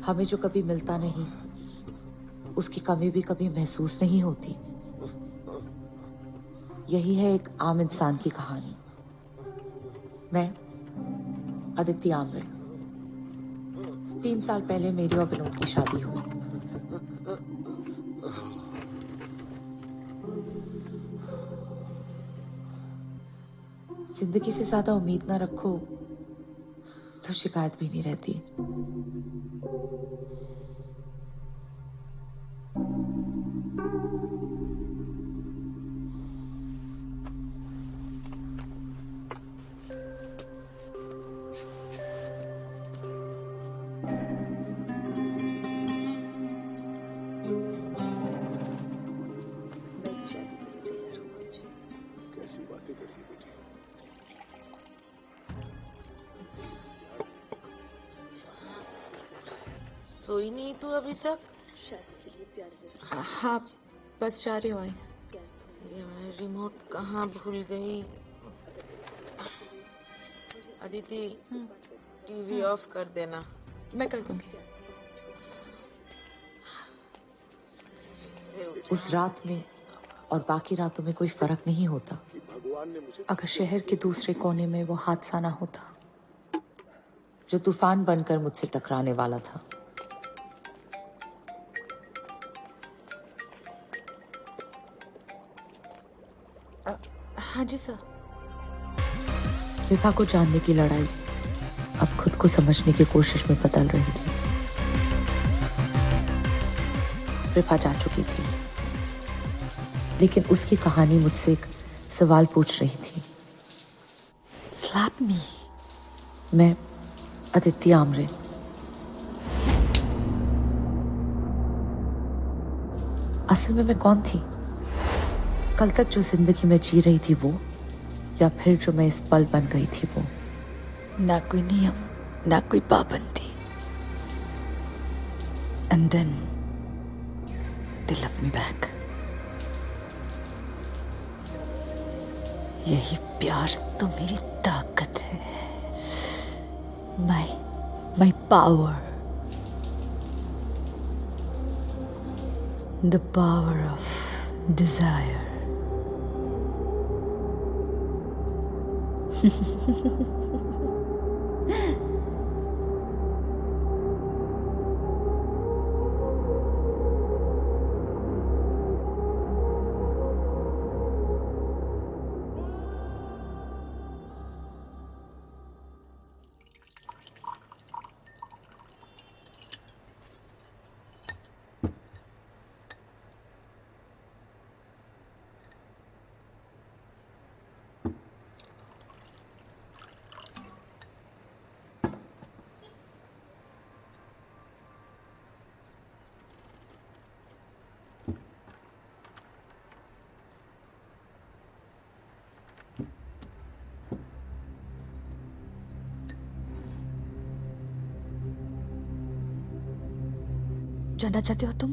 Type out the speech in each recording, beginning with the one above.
हमें जो कभी मिलता नहीं, उसकी कमी भी कभी महसूस नहीं होती। यही है एक आम इंसान की कहानी। मैं अदिति आमरे। 3 साल पहले मेरी और विनोद की शादी हुई। जिंदगी से ज्यादा उम्मीद ना रखो तो शिकायत भी नहीं रहती। कैसी बातें कर रही बेटी। सोई नहीं तू अभी तक? हाँ, बस जा रही हूँ। ये मैं रिमोट कहाँ भूल गई। अदिति, टीवी ऑफ कर देना। मैं कर दूंगी। उस रात में और बाकी रातों में कोई फर्क नहीं होता भगवान ने मुझे अगर शहर के दूसरे कोने में वो हादसा ना होता जो तूफान बनकर मुझसे टकराने वाला था। हाँ जी सर। विभा को जानने की लड़ाई अब खुद को समझने की कोशिश में बदल रही थी। विभा जा चुकी थी, लेकिन उसकी कहानी मुझसे एक सवाल पूछ रही थी। Slap me. मैं अदिति आमरे। असल में मैं कौन थी? कल तक जो जिंदगी में जी रही थी वो, या फिर जो मैं इस पल बन गई थी वो? ना कोई नियम, ना कोई पाबंदी। And then they love me back. यही प्यार तो मेरी ताकत है। My power. The power of desire. जानना चाहते हो तुम?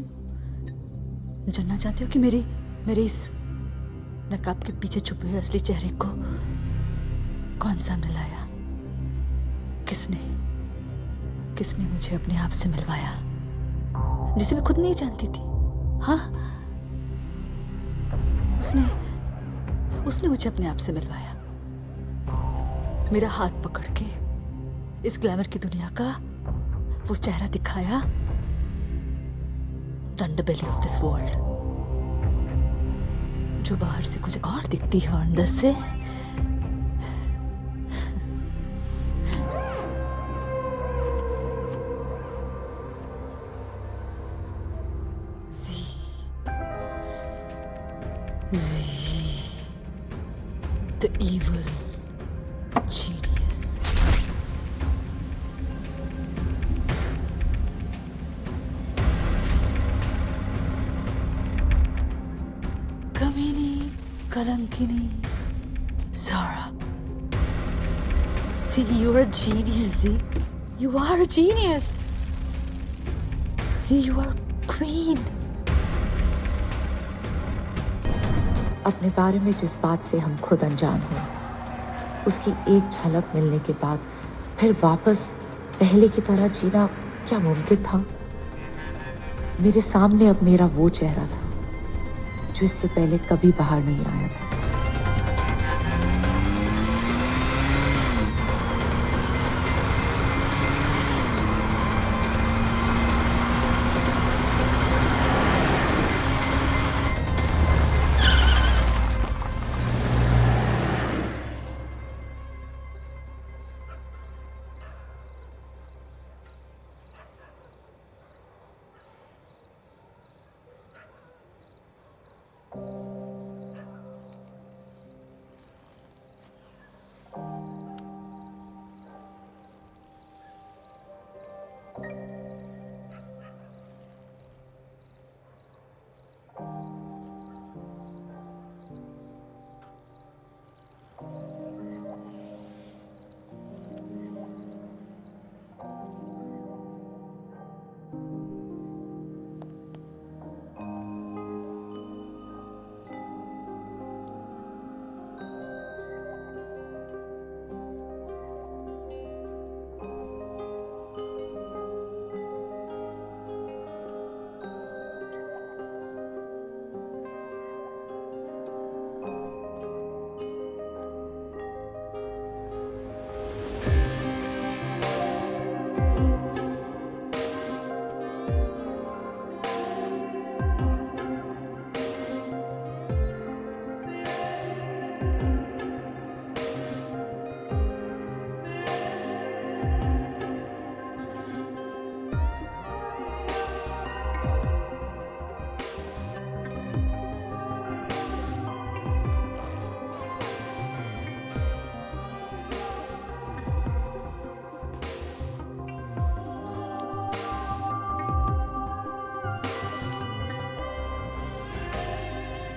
जानना चाहते हो कि मेरे इस नकाब के पीछे छुपे हुए असली चेहरे को कौन सामने लाया? किसने मुझे अपने आप से मिलवाया, जिसे मैं खुद नहीं जानती थी? हाँ, उसने मुझे अपने आप से मिलवाया। मेरा हाथ पकड़ के इस ग्लैमर की दुनिया का वो चेहरा दिखाया, the underbelly of this world, जो बाहर से कुछ और दिखती है और अंदर से the evil genius. Kamini, Kalankini, Zara. See, you're a genius, Z. You are a genius. Z, you are queen. अपने बारे में जिस बात से हम खुद अनजान हो, उसकी एक झलक मिलने के बाद फिर वापस पहले की तरह जीना क्या मुमकिन था? मेरे सामने अब मेरा वो चेहरा था जो इससे पहले कभी बाहर नहीं आया था।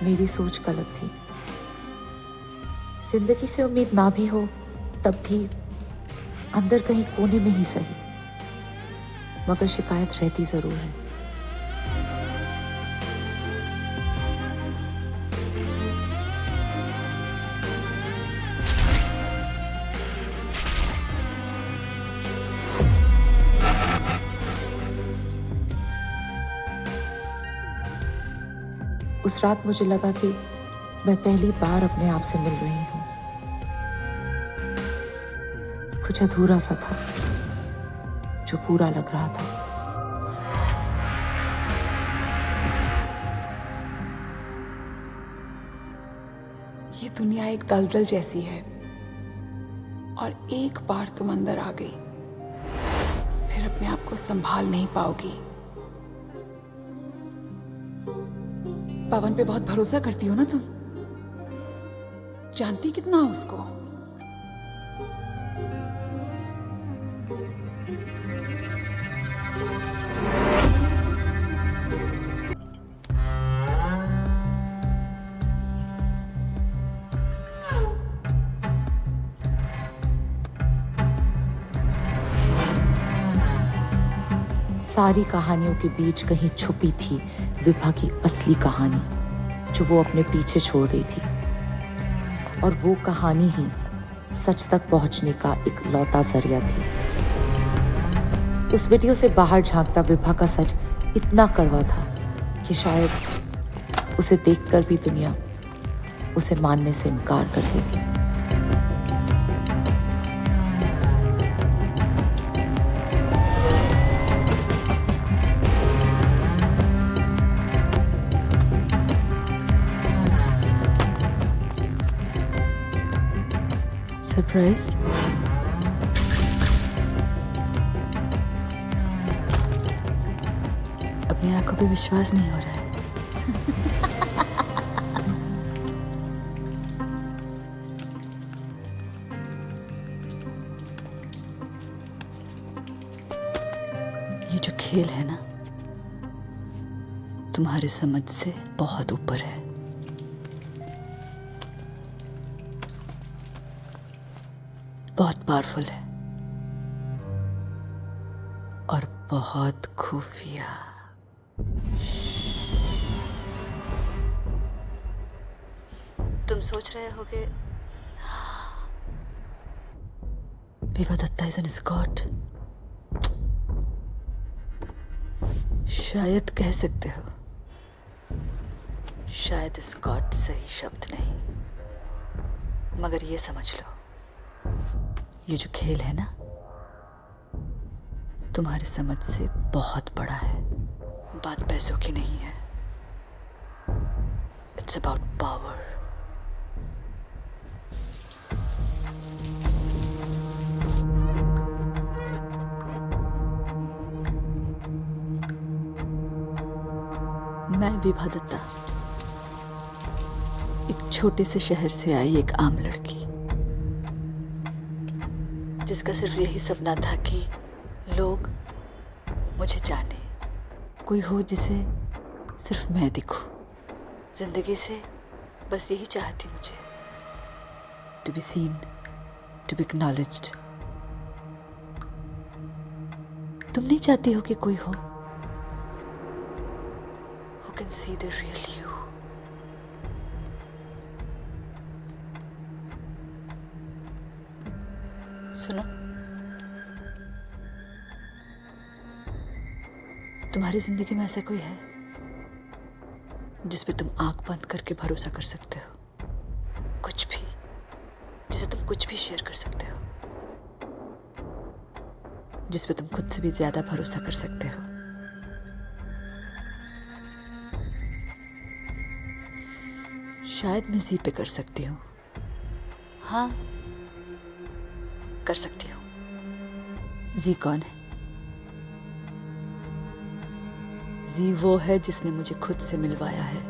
मेरी सोच गलत थी। जिंदगी से उम्मीद ना भी हो तब भी अंदर कहीं कोने में ही सही, मगर शिकायत रहती जरूर है। उस रात मुझे लगा कि मैं पहली बार अपने आप से मिल रही हूं। कुछ अधूरा सा था जो पूरा लग रहा था। ये दुनिया एक दलदल जैसी है और एक बार तुम अंदर आ गई फिर अपने आप को संभाल नहीं पाओगी। पवन पे बहुत भरोसा करती हो ना तुम? जानती कितना हो उसको? सारी कहानियों के बीच कहीं छुपी थी विभा की असली कहानी, जो वो अपने पीछे छोड़ रही थी। और वो कहानी ही सच तक पहुंचने का एक लौता जरिया थी। उस वीडियो से बाहर झांकता विभा का सच इतना कड़वा था कि शायद उसे देखकर भी दुनिया उसे मानने से इनकार कर देती। सरप्राइज? अपनी आंखों पे विश्वास नहीं हो रहा है। ये जो खेल है ना, तुम्हारी समझ से बहुत ऊपर है। बहुत पावरफुल है और बहुत खुफिया। तुम सोच रहे होगे Vibha Datta is an escort. शायद कह सकते हो। शायद स्कॉट सही शब्द नहीं, मगर ये समझ लो, ये जो खेल है ना, तुम्हारे समझ से बहुत बड़ा है। बात पैसों की नहीं है। It's about power. मैं विभा दत्ता, एक छोटे से शहर से आई एक आम लड़की, जिसका सिर्फ यही सपना था कि लोग मुझे जाने, कोई हो जिसे सिर्फ मैं दिखूं। जिंदगी से बस यही चाहती मुझे, to be seen, to be acknowledged. तुम नहीं चाहती हो कि कोई हो who can see the real you? सुनो, तुम्हारी जिंदगी में ऐसा कोई है जिस पे तुम आंख बंद करके भरोसा कर सकते हो? कुछ भी, जिसे तुम कुछ भी शेयर कर सकते हो, जिस पे तुम खुद से भी ज्यादा भरोसा कर सकते हो? शायद मैं जी पे कर सकती हूँ। हाँ, कर सकती हूँ। जी कौन है? जी वो है जिसने मुझे खुद से मिलवाया है।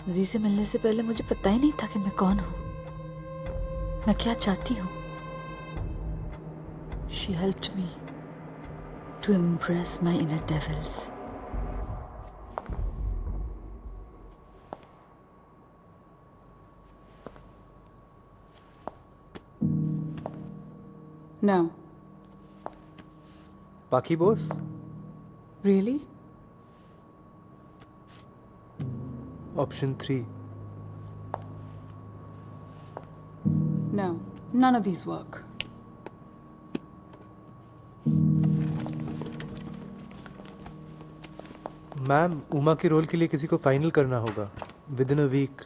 जी से मिलने से पहले मुझे पता ही नहीं था कि मैं कौन हूं, मैं क्या चाहती हूं। She helped me to impress my inner devils. No. Paki boss? Really? Option 3. No. None of these work. Ma'am, Uma के रोल के लिए किसी को फाइनल करना होगा विद इन अ वीक।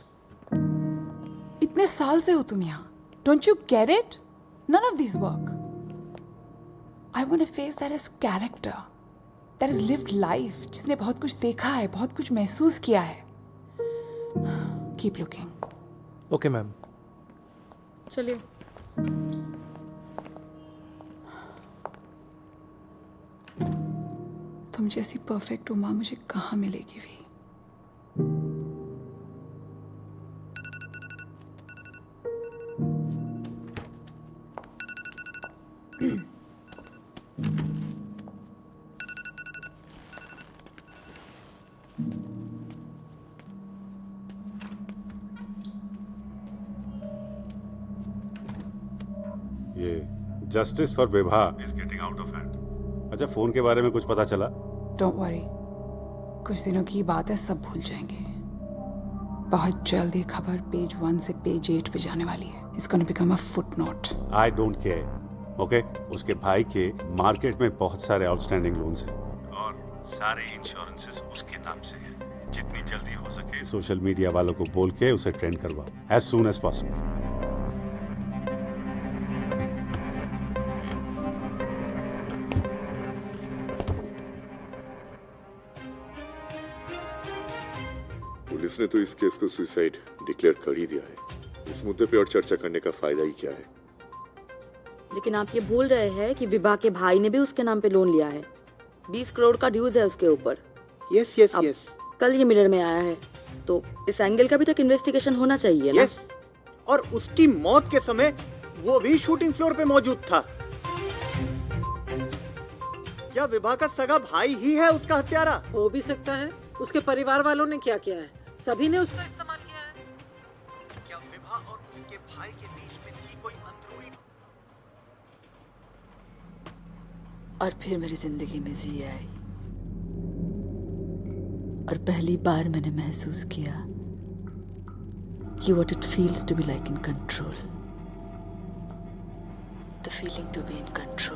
इतने साल से हो तुम यहाँ. Don't you get it? None of these work. I want a face that has character, that has lived life, जिसने बहुत कुछ देखा है, बहुत कुछ महसूस किया है. Keep looking. Okay ma'am. चलिए. तुम जैसी परफेक्ट उमा मुझे कहाँ मिलेगी भी? ये justice for Vibha is getting out of hand. अच्छा, फोन के बारे में कुछ पता चला? डोंट वरी, कुछ दिनों की बात है, सब भूल जाएंगे. बहुत जल्द ये खबर पेज 1 से पेज 8 पे जाने वाली है. It's gonna become a footnote. I don't care, okay? उसके भाई के मार्केट में बहुत सारे आउटस्टैंडिंग लोन्स हैं और सारे इंश्योरेंसेस उसके नाम से हैं. जितनी जल्दी हो सके सोशल मीडिया वालों को बोल के उसे ट्रेंड करवा as soon as possible. Police ने तो इस केस को सुसाइड डिक्लेयर कर ही दिया है. इस मुद्दे पे और चर्चा करने का फायदा ही क्या है? लेकिन आप ये भूल रहे हैं कि विभा के भाई ने भी उसके नाम पे लोन लिया है. 20 करोड़ का ड्यूज है उसके ऊपर. Yes yes yes. कल ये मिरर में आया है, तो इस एंगल का भी तक इन्वेस्टिगेशन होना चाहिए ना? यस. और उसकी मौत के समय वो भी शूटिंग फ्लोर पे मौजूद था. क्या विभा का सगा भाई ही है उसका हत्यारा? हो भी सकता है. उसके परिवार वालों ने क्या किया है? सभी ने उसका इस्तेमाल किया है. क्या विभा और उसके भाई के बीच में थी कोई अंदरूनी? और फिर मेरी जिंदगी में जी आई और पहली बार मैंने महसूस किया कि what it feels to be like in control. the feeling to be in control.